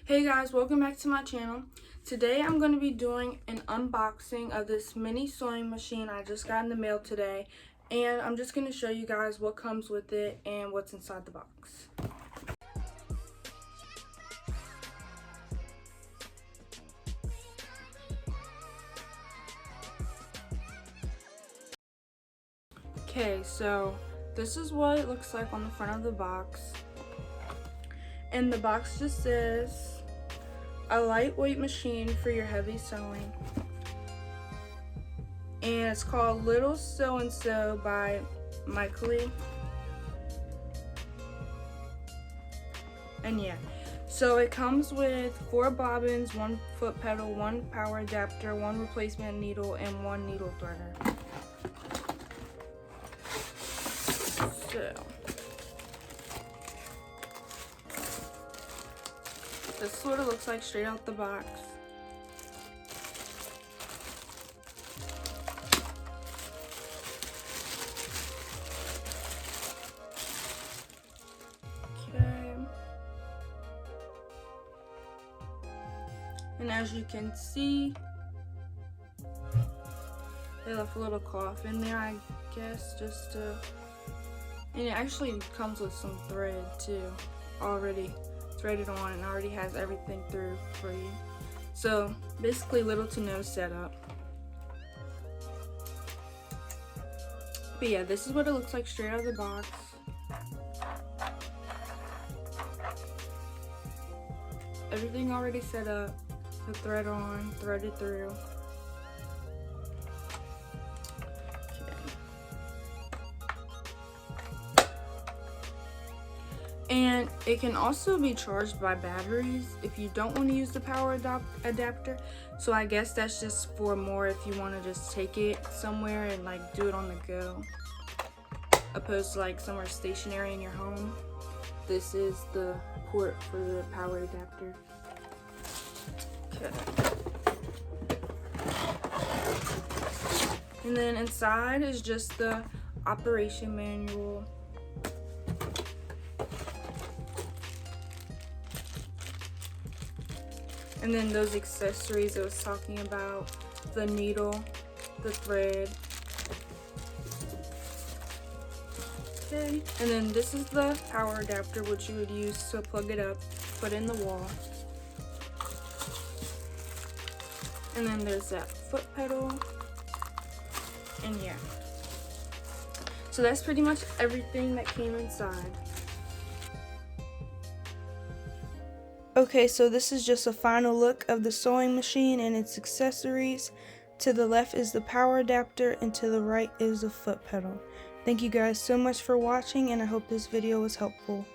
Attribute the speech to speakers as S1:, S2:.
S1: Hey guys, welcome back to my channel. Today I'm going to be doing an unboxing of this mini sewing machine I just got in the mail today, and I'm just going to show you guys what comes with it and what's inside the box. Okay, so this is what it looks like on the front of the box. And the box just says, a lightweight machine for your heavy sewing. And it's called Little Sew and Sew by Michael. And yeah, so it comes with 4 bobbins, 1 foot pedal, 1 power adapter, 1 replacement needle, and 1 needle threader. So this sort of looks like straight out the box. Okay. And as you can see, they left a little cloth in there, I guess, just to, and it actually comes with some thread too, already threaded on, and already has everything through for you. So basically little to no setup. But yeah, this is what it looks like straight out of the box. Everything already set up, the thread on, threaded through. And it can also be charged by batteries if you don't want to use the power adapter. So I guess that's just for more if you want to just take it somewhere and like do it on the go, opposed to like somewhere stationary in your home. This is the port for the power adapter. Okay. And then inside is just the operation manual. And then those accessories I was talking about, the needle, the thread. Okay, and then this is the power adapter, which you would use to plug it up, put in the wall. And then there's that foot pedal, and yeah. So that's pretty much everything that came inside. Okay, so this is just a final look of the sewing machine and its accessories. To the left is the power adapter, and to the right is the foot pedal. Thank you guys so much for watching, and I hope this video was helpful.